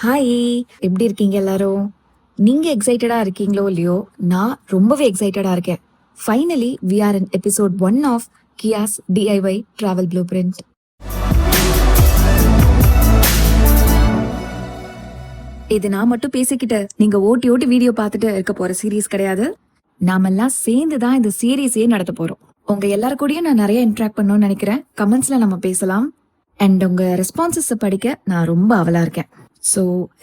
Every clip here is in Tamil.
ஹாய், எப்படி இருக்கீங்க எல்லாரும்? நீங்க எக்ஸைட்டடா இருக்கீங்களோ இல்லையோ, நான் ரொம்பவே எக்ஸைட்டடா இருக்கேன். Finally we are in episode 1 of கியாஸ் டிஐஒய் டிராவல் ப்ளூ பிரிண்ட். இது நான் மட்டும் பேசிக்கிட்டு நீங்க ஓட்டி ஓட்டி வீடியோ பார்த்துட்டு இருக்க போற சீரீஸ் கிடையாது. நாமெல்லாம் சேர்ந்து தான் இந்த சீரீஸே நடத்த போறோம். உங்க எல்லாரும் கூடயும் நான் நிறைய இன்ட்ராக்ட் பண்ணணும்னு நினைக்கிறேன். கமெண்ட்ஸ்ல நம்ம பேசலாம். அண்ட் உங்க ரெஸ்பான்சஸ் படிக்க நான் ரொம்ப ஆவலா இருக்கேன். ஸோ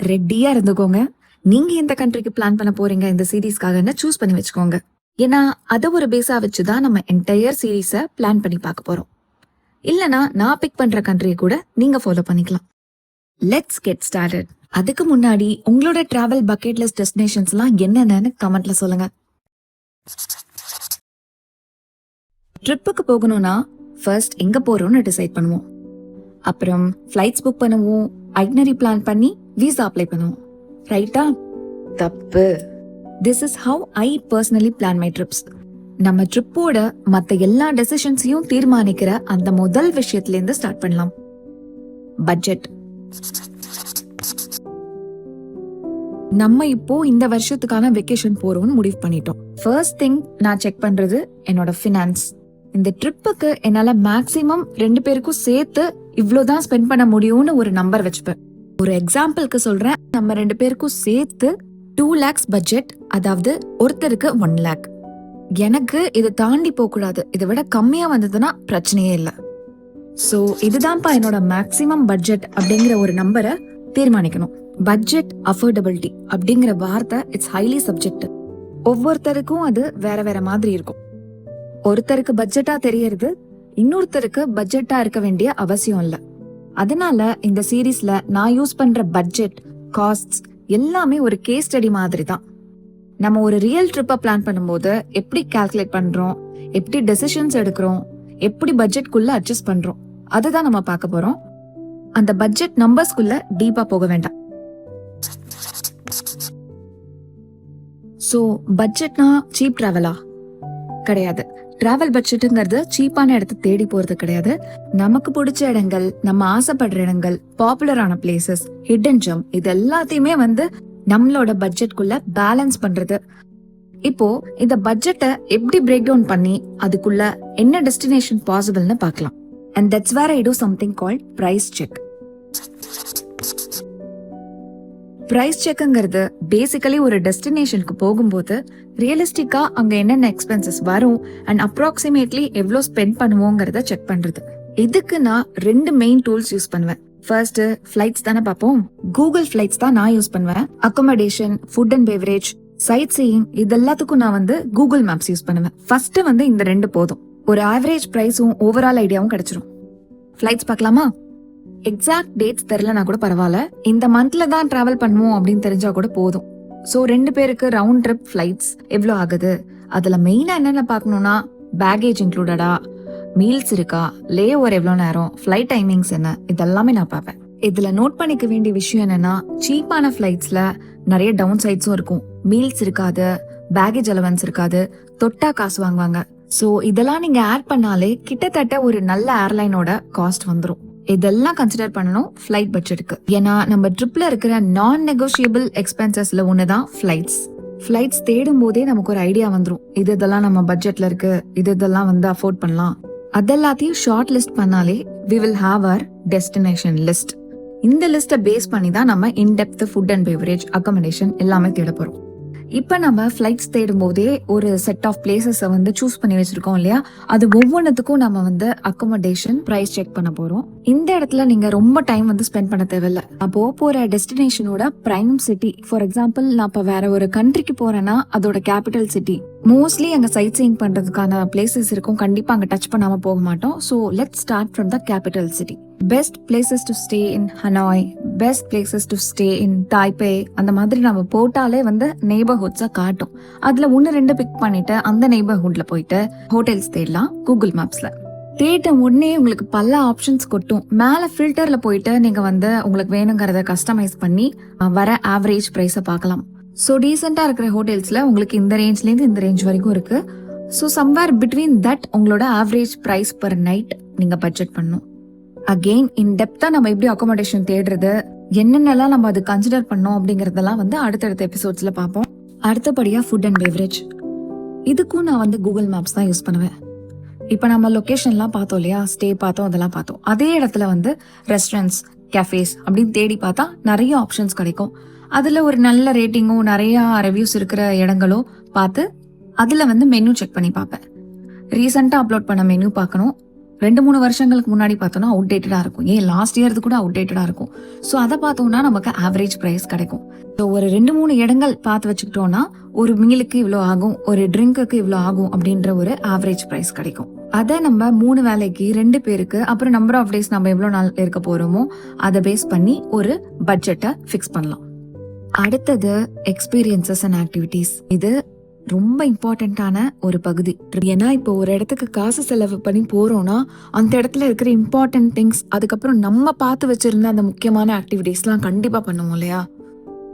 ரெடியா இருந்துக்கோங்க. நீங்க எந்த கண்ட்ரிக்கு பிளான் பண்ண போறீங்க இந்த சீரீஸ்க்காகன்னு சூஸ் பண்ணி வச்சுக்கோங்க. ஏன்னா அதை ஒரு பேஸா வச்சுதான் நம்ம என்டையர் சீரீஸை பிளான் பண்ணி பார்க்க போறோம். இல்லனா நான் பிக் பண்ற கண்ட்ரியை கூட நீங்க ஃபாலோ பண்ணிக்கலாம். Let's get started. அதுக்கு முன்னாடி உங்களோட டிராவல் பக்கெட் லிஸ்ட் டெஸ்டினேஷன்ஸ்லாம் என்னென்னு கமெண்ட்ல சொல்லுங்க. ட்ரிப்புக்கு போகணும்னா ஃபர்ஸ்ட் எங்க போறோம்னு டிசைட் பண்ணுவோம். அப்புறம் ஃபிளைட்ஸ் புக் பண்ணுவோம், ஐட்னரி பிளான் பண்ணி விசா அப்ளை பண்ணுவோம். ரைட்டா? தப்பு. This is how I personally plan my trips. நம்ம ட்ரிப்போட மத்த எல்லா டெசிஷன்ஸையும் தீர்மானிக்கிற அந்த முதல் விஷயத்துல இருந்து ஸ்டார்ட் பண்ணலாம். பட்ஜெட். நம்ம இப்போ இந்த வருஷத்துக்கான வெக்கேஷன் போறோம்னு முடிவு பண்ணிட்டோம். ஃபர்ஸ்ட் திங் நான் செக் பண்றது என்னோட ஃபினான்ஸ். இந்த ட்ரிப்புக்கு என்னால மேக்சிமம் 2 பேருக்கும் சேர்த்து இவ்வளவுதான் ஸ்பெண்ட் பண்ண முடியும்னு ஒரு நம்பர் வச்சுப்பேன். ஒரு எக்ஸாம்பிளுக்கு சொல்றேன், நம்ம 2 பேருக்கும் சேர்த்து 2 lakhs பட்ஜெட், அதாவது ஒருத்தருக்கு 1 lakh. எனக்கு இது தாண்டி போக கூடாது. இதை விட கம்மியா வந்ததுன்னா பிரச்சனையே இல்லை. சோ இதுதான்ப்பா என்னோட மேக்சிமம் பட்ஜெட் அப்படிங்கிற ஒரு நம்பரை தீர்மானிக்கணும். பட்ஜெட் அஃபோர்டபிலிட்டி அப்படிங்கிற வார்த்தை இட்ஸ் ஹைலி சப்ஜெக்டிவ். ஒவ்வொருத்தருக்கும் அது வேற வேற மாதிரி இருக்கும். ஒருத்தருக்கு பட்ஜெட்டா தெரியறது இன்னொருத்தருக்கு பட்ஜெட்டா இருக்க வேண்டிய அவசியம் இல்ல. அதனால இந்த சீரீஸ்ல நான் யூஸ் பண்ற பட்ஜெட், காஸ்ட்ஸ் எல்லாமே ஒரு கேஸ் ஸ்டடி மாதிரி தான். நம்ம ஒரு ரியல் ட்ரிப்பை பிளான் பண்ணும்போது எப்படி கால்குலேட் பண்றோம், எப்படி டெசிஷன்ஸ் எடுக்கிறோம், எப்படி பட்ஜெட்குள்ள அட்ஜஸ்ட் பண்றோம், அதுதான் நம்ம பார்க்க போறோம். அந்த பட்ஜெட் நம்பர்ஸ்குள்ள டீப்பா போக வேண்டாம். சோ பட்ஜெட்னா சீப் டிராவலா? கிடையாது. டிராவல் பட்ஜெட்டுங்கிறது சீப்பான இடத்தை தேடி போறது கிடையாது. நமக்கு பிடிச்ச இடங்கள், நம்ம ஆசைப்படுற இடங்கள், பாப்புலரான பிளேசஸ், ஹிடன் ஜெம், இது எல்லாத்தையுமே நம்மளோட பட்ஜெட்குள்ள பேலன்ஸ் பண்றது. இப்போ இந்த பட்ஜெட்டை எப்படி பிரேக் டவுன் பண்ணி அதுக்குள்ள என்ன டெஸ்டினேஷன் பாசிபிள்னு பார்க்கலாம். And that's where I do something called price check. Price செக்ங்கிறது பேசிக்கலி ஒரு டெஸ்டினேஷனுக்கு போகும்போது ரியலிஸ்டிக்கா அங்க என்னென்ன எக்ஸ்பென்சஸ் வரும் அண்ட் அப்ராக்சிமேட்லி எவ்வளோ ஸ்பெண்ட் பண்ணுவோங்கிறத செக் பண்றது. இதுக்கு நான் 2 மெயின் டூல்ஸ் யூஸ் பண்ணுவேன். ஃபர்ஸ்ட் ஃபிளைட்ஸ் தானே பார்ப்போம். கூகுள் ஃபிளைட்ஸ் தான் நான் யூஸ் பண்ணுவேன். Accommodation, food and beverage, sightseeing இது எல்லாத்துக்கும் நான் கூகுள் மேப்ஸ் யூஸ் பண்ணுவேன். ஃபர்ஸ்ட் இந்த 2 போதும். ஒரு ஆவரேஜ் பிரைஸும் ஓவரால் ஐடியாவும் கிடைச்சிரும். ஃபிளைட்ஸ் பார்க்கலாமா? எக்ஸாக்ட் டேட்ஸ் தெரியலனா கூட பரவாயில்ல, இந்த மந்த்ல தான் டிராவல் பண்ணுவோம் அப்படின்னு தெரிஞ்சா கூட போதும். சோ 2 பேருக்கு ரவுண்ட் ட்ரிப் ஃபிளைட்ஸ் எவ்வளவு ஆகுது, அதுல மெயினா என்னென்ன பார்க்கணும்னா பேகேஜ் இன்க்ளூடடா, மீல்ஸ் இருக்கா, லே ஓவர் எவ்வளவு நேரம், ஃபிளைட் டைமிங்ஸ் என்ன, இதெல்லாமே நான் பார்ப்பேன். இதுல நோட் பண்ணிக்க வேண்டிய விஷயம் என்னன்னா, சீப்பான ஃபிளைட்ஸ்ல நிறைய டவுன் சைட்ஸும் இருக்கும். மீல்ஸ் இருக்காது, பேகேஜ் அலவன்ஸ் இருக்காது, தொட்டா காசு வாங்குவாங்க. சோ இதெல்லாம் நீங்க ஆட் பண்ணாலே கிட்டத்தட்ட ஒரு நல்ல ஏர்லைனோட காஸ்ட் வந்துரும். இதெல்லாம் கன்சிடர் பண்ணணும் ஃபிளைட் பட்ஜெட்டுக்கு. ஏன்னா நம்ம ட்ரிப்ல இருக்கிற நான் நெகோஷியபிள் எக்ஸ்பென்சஸ்ல ஒண்ணுதான் ஃபிளைட்ஸ். ஃபிளைட்ஸ் தேடும் போதே நமக்கு ஒரு ஐடியா வந்துரும், இதெல்லாம் நம்ம பட்ஜெட்ல இருக்கு, இதெல்லாம் அஃபோர்ட் பண்ணலாம். அதெல்லாத்தையும் ஷார்ட் லிஸ்ட் பண்ணாலே we will have our destination list. இந்த லிஸ்ட்டை பேஸ் பண்ணி தான் நம்ம in-depth food and beverage, accommodation எல்லாமே தேட போறோம். இப்ப நம்ம ஃபிளைட்ஸ் தேடும் போதே ஒரு செட் ஆஃப் பிளேசஸ் சூஸ் பண்ணி வச்சிருக்கோம் இல்லையா, அது ஒவ்வொன்றுத்துக்கும் நம்ம அகாமடேஷன் பிரைஸ் செக் பண்ண போறோம். இந்த இடத்துல நீங்க ரொம்ப டைம் ஸ்பெண்ட் பண்ண தேவையில்ல. அப்போ போற டெஸ்டினேஷனோட பிரைம் சிட்டி, ஃபார் எக்ஸாம்பிள் நான் இப்ப வேற ஒரு கண்ட்ரிக்கு போறேன்னா அதோட கேபிட்டல் சிட்டி, மோஸ்ட்லி அங்க சைட் சீயிங் பண்றதுக்கான பிளேசஸ் இருக்கும். கண்டிப்பா அங்க டச் பண்ணாம போக மாட்டோம். So let's start from the capital city. Best places to stay in Hanoi, best places to stay in Taipei, அந்த மாதிரி நம்ம போட்டாலே நெய்பர்ஹுட்ஸா காட்டும். அதுல 1-2 பிக் பண்ணிட்டு அந்த நெய்பர்ஹுட்ல போயிட்டு ஹோட்டல்ஸ் தேடலாம். கூகுள் மேப்ஸ்ல தேட்ட உடனே உங்களுக்கு பல ஆப்ஷன்ஸ் கொட்டும். மேல ஃபில்டர்ல போயிட்டு நீங்க உங்களுக்கு வேணுங்கிறத கஸ்டமைஸ் பண்ணி வர ஆவரேஜ் பிரைஸ பார்க்கலாம். ஸோ டீசெண்டா இருக்கிற ஹோட்டல்ஸ்ல உங்களுக்கு இந்த ரேஞ்ச்ல இருந்து இந்த ரேஞ்ச் வரைக்கும் இருக்கு. ஸோ சம்வேர் பிட்வீன் தட் உங்களோட ஆவரேஜ் பிரைஸ் பர் நைட் நீங்க பட்ஜெட் பண்ணும். அகெயின் இன் டெப்தா நம்ம எப்படி அகாமடேஷன் தேடுறது, என்னென்னலாம் நம்ம அது கன்சிடர் பண்ணோம் அப்படிங்கறதெல்லாம் வந்து அடுத்தடுத்த எபிசோட்ஸ்ல பார்ப்போம். அடுத்தபடியா ஃபுட் அண்ட் பெவரேஜ். இதுக்கும் நான் வந்து கூகுள் மேப்ஸ் தான் யூஸ் பண்ணுவேன். இப்போ நம்ம லொக்கேஷன்லாம் பார்த்தோம் இல்லையா, ஸ்டே பார்த்தோம், அதெல்லாம் பார்த்தோம். அதே இடத்துல வந்து ரெஸ்டாரண்ட்ஸ், கேஃபேஸ் அப்படின்னு தேடி பார்த்தா நிறைய ஆப்ஷன்ஸ் கிடைக்கும். அதுல ஒரு நல்ல ரேட்டிங்கும் நிறைய ரிவ்யூஸ் இருக்கிற இடங்களோ பார்த்து அதுல வந்து மெனு செக் பண்ணி பார்ப்பேன். ரீசெண்டா அப்லோட் பண்ண மெனு பார்க்கணும். 2-3 வருஷங்களுக்கு முன்னாடி பார்த்தோம்னா அவுடேட்டடா இருக்கும். ஏன் லாஸ்ட் இயர்து கூட அவுடேட்டடா இருக்கும். ஸோ அதை பார்த்தோம்னா நமக்கு ஆவரேஜ் பிரைஸ் கிடைக்கும். ஸோ ஒரு 2-3 இடங்கள் பார்த்து வச்சுக்கிட்டோம்னா ஒரு மீலுக்கு இவ்வளோ ஆகும், ஒரு ட்ரிங்க்குக்கு இவ்வளோ ஆகும் அப்படின்ற ஒரு ஆவரேஜ் பிரைஸ் கிடைக்கும். அதை நம்ம 3 வேலைக்கு 2 பேருக்கு அப்புறம் நம்பர் ஆஃப் டேஸ் நம்ம எவ்வளோ நாள் இருக்க போறோமோ அதை பேஸ் பண்ணி ஒரு பட்ஜெட்டை ஃபிக்ஸ் பண்ணலாம். அடுத்தது எக்ஸ்பீரியன்சஸ் அண்ட் ஆக்டிவிட்டீஸ். இது ரொம்ப இம்பார்ட்டண்ட்டான ஒரு பகுதி. ஏன்னா இப்போ ஒரு இடத்துக்கு காசு செலவு பண்ணி போறோம்னா அந்த இடத்துல இருக்கிற இம்பார்ட்டன்ட் திங்ஸ், அதுக்கப்புறம் நம்ம பார்த்து வச்சிருந்த அந்த முக்கியமான ஆக்டிவிட்டீஸ்லாம் கண்டிப்பா பண்ணுவோம் இல்லையா.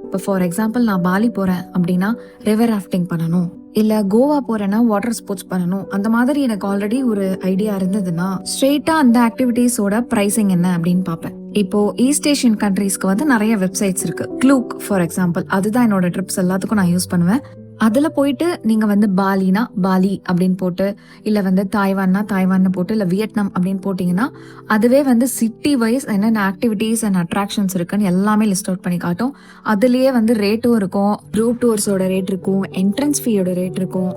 இப்போ ஃபார் எக்ஸாம்பிள் நான் பாலி போறேன் அப்படின்னா ரிவர் ராஃப்டிங் பண்ணணும், இல்ல கோவா போறேன்னா வாட்டர் ஸ்போர்ட்ஸ் பண்ணணும். அந்த மாதிரி எனக்கு ஆல்ரெடி ஒரு ஐடியா இருந்ததுன்னா ஸ்ட்ரெயிட்டா அந்த ஆக்டிவிட்டீஸோட பிரைசிங் என்ன அப்படின்னு பார்ப்பேன். இப்போ ஈஸ்ட் ஏஷியன் கண்ட்ரீஸ்க்கு வந்து நிறைய வெப்சைட்ஸ் இருக்கு. க்ளூக் ஃபார் எக்ஸாம்பிள், அதுதான் என்னோட ட்ரிப்ஸ் எல்லாத்துக்கும் நான் யூஸ் பண்ணுவேன். அதுல போயிட்டு நீங்க வந்து பாலினா பாலி அப்படின்னு போட்டு, இல்ல வந்து தாய்வான்னா தாய்வான்னு போட்டு, இல்ல வியட்நாம் அப்படின்னு போட்டீங்கன்னா அதுவே வந்து சிட்டி வைஸ் என்னென்ன ஆக்டிவிட்டீஸ் அண்ட் அட்ராக்ஷன்ஸ் இருக்குன்னு எல்லாமே லிஸ்ட் அவுட் பண்ணி காட்டும். அதுலயே வந்து ரேட்டும் இருக்கும், குரூப் டூர்ஸோட ரேட் இருக்கும், என்ட்ரன்ஸ் ஃபீயோட ரேட் இருக்கும்.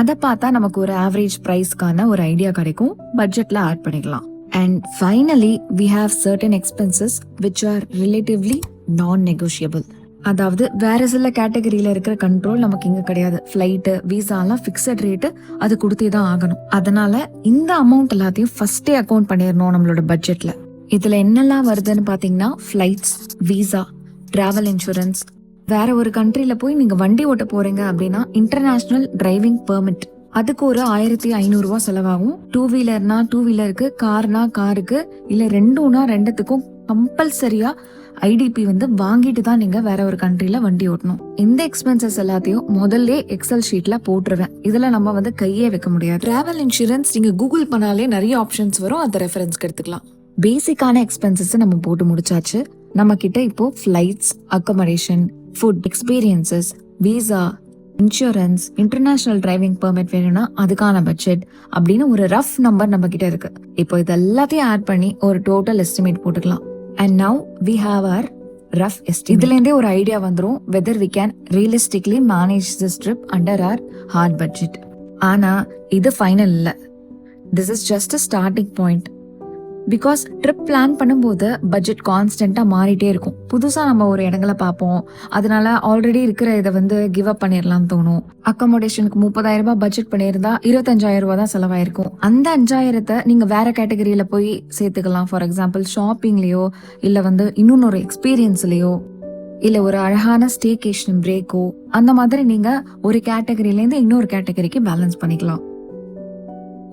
அதை பார்த்தா நமக்கு ஒரு ஆவரேஜ் பிரைஸ்க்கான ஒரு ஐடியா கிடைக்கும், பட்ஜெட்ல ஆட் பண்ணிக்கலாம். And finally, we have certain expenses which are relatively non-negotiable. அதாவது வேற சில கேட்டகரியில இருக்கிற கண்ட்ரோல் நமக்கு இங்க கிடையாது. ஃபிளைட்டு, விசாலாம் ஃபிக்ஸட் ரேட்டு, அது கொடுத்தே தான் ஆகணும். அதனால இந்த அமௌண்ட் எல்லாத்தையும் ஃபர்ஸ்டே அக்கௌண்ட் பண்ணிடணும் நம்மளோட பட்ஜெட்ல. இதுல என்னெல்லாம் வருதுன்னு பாத்தீங்கன்னா ஃபிளைட்ஸ், விசா, டிராவல் இன்சூரன்ஸ், வேற ஒரு கண்ட்ரில போய் நீங்க வண்டி ஓட்ட போறீங்க அப்படின்னா இன்டர்நேஷனல் டிரைவிங் பெர்மிட், அதுக்கு ஒரு 1500 ரூபாய் செலவாகும். 2 வீலர்னா 2 வீலருக்கு, கார்னா காருக்கு, இல்ல ரெண்டுத்துக்கும் கம்பல்சரியா ஐடிபி வந்து வாங்கிட்டு தான் நீங்க வேற ஒரு கண்ட்ரில வண்டி ஓட்டணும். இந்த எக்ஸ்பென்சஸ் எல்லாத்தையும் முதல்ல எக்ஸல் ஷீட்ல போட்டுருவேன். இதுல நம்ம வந்து கையே வைக்க முடியாது. டிராவல் இன்சூரன்ஸ் நீங்க கூகுள் பண்ணாலே நிறைய ஆப்ஷன்ஸ் வரும், அதை ரெஃபரன்ஸ்க்கு எடுத்துக்கலாம். பேசிக்கான எக்ஸ்பென்சஸ் நம்ம போட்டு முடிச்சாச்சு. நம்ம கிட்ட இப்போ flights, accommodation, food, experiences, visa, insurance, international driving permit வேணும்னா அதுக்கான பட்ஜெட் அப்படின்னு ஒரு ரஃப் நம்பர் நம்ம கிட்ட இருக்கு. இப்போ இது எல்லாத்தையும் ஆட் பண்ணி ஒரு டோட்டல் எஸ்டிமேட் போட்டுக்கலாம். And now we have our rough estimate. இதுல இருந்தே ஒரு ஐடியா வந்துரும் whether we can realistically manage this trip under our hard budget. ஆனா இது ஃபைனல் இல்ல. This is just a starting point. Because trip plan பண்ணும்போது பட்ஜெட் கான்ஸ்டன்டா மாறிட்டே இருக்கும். புதுசா நம்ம ஒரு இடங்களை பார்ப்போம், அதனால ஆல்ரெடி இருக்கிற இதை வந்து கிவ் அப் பண்ணிடலாம் தோணும். அக்கமடேஷனுக்கு 30,000 ரூபாய் பட்ஜெட் பண்ணியிருந்தா 25,000 ரூபாய் தான் செலவாயிருக்கும். அந்த 5,000 நீங்க வேற கேட்டகரியில போய் சேர்த்துக்கலாம். ஃபார் எக்ஸாம்பிள் ஷாப்பிங்லயோ, இல்ல வந்து இன்னொரு எக்ஸ்பீரியன்ஸ்லயோ, இல்ல ஒரு அழகான ஸ்டேகேஷன் பிரேக்கோ, அந்த மாதிரி நீங்க ஒரு கேட்டகரியில இருந்து இன்னொரு கேட்டகரிக்கு பேலன்ஸ் பண்ணிக்கலாம்.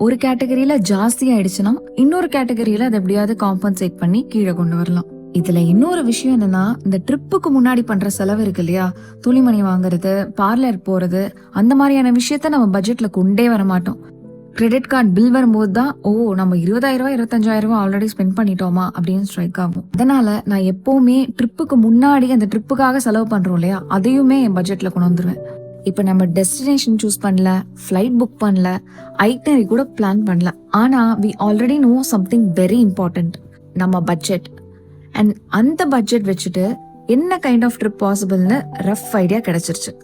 ஒரு கேட்டகரியில ஜாஸ்தி ஆயிடுச்சுன்னா இன்னொரு கேட்டகரியில அதை எப்படியாவது காம்பன்சேட் பண்ணி கீழே கொண்டு வரலாம். இதுல இன்னொரு விஷயம் என்னன்னா, இந்த ட்ரிப்புக்கு முன்னாடி பண்ற செலவு இருக்கு இல்லையா, துணிமணி வாங்குறது, பார்லர் போறது, அந்த மாதிரியான விஷயத்த நம்ம பட்ஜெட்ல கொண்டே வர மாட்டோம். கிரெடிட் கார்டு பில் வரும்போது தான் நம்ம 20,000 ரூபாய் 25,000 ரூபாய் ஆல்ரெடி ஸ்பெண்ட் பண்ணிட்டோமா அப்படின்னு ஸ்ட்ரைக் ஆகும். அதனால நான் எப்பவுமே ட்ரிப்புக்கு முன்னாடி அந்த ட்ரிப்புக்காக செலவு பண்றோம் இல்லையா, அதையுமே என் பட்ஜெட்ல கொண்டு வந்துருவேன். இப்போ நம்ம டெஸ்டினேஷன் சூஸ் பண்ணல, ஃப்ளைட் புக் பண்ணல, ஐட்டனரி கூட பிளான் பண்ணல, ஆனா we already know something very important, நம்ம பட்ஜெட். அண்ட் அந்த பட்ஜெட் வச்சுட்டு என்ன கைண்ட் ஆஃப் ட்ரிப் பாசிபிள்னு ரஃப் ஐடியா கிடைச்சிருச்சு.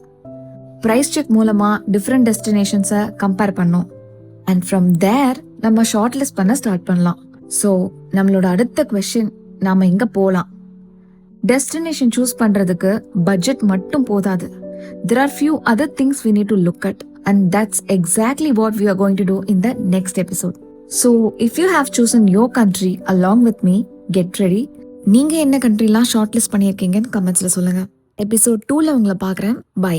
பிரைஸ் செக் மூலமா டிஃப்ரெண்ட் டெஸ்டினேஷன்ஸை கம்பேர் பண்ணோம். அண்ட் ஃப்ரம் தேர் நம்ம ஷார்ட் லிஸ்ட் பண்ண ஸ்டார்ட் பண்ணலாம். ஸோ நம்மளோட அடுத்த குவெஸ்டின், நாம எங்க போலாம்? டெஸ்டினேஷன் சூஸ் பண்றதுக்கு பட்ஜெட் மட்டும் போதாது. There are few other things we need to look at, and that's exactly what we are going to do in the next episode. So, if you have chosen your country along with me, get ready. நீங்க என்ன கண்ட்ரிலாம் ஷார்ட் லிஸ்ட் பண்ணியிருக்கீங்கன்னு கமெண்ட்ஸ்ல சொல்லுங்க. எபிசோட் 2ல உங்களை பார்க்குறேன். பை.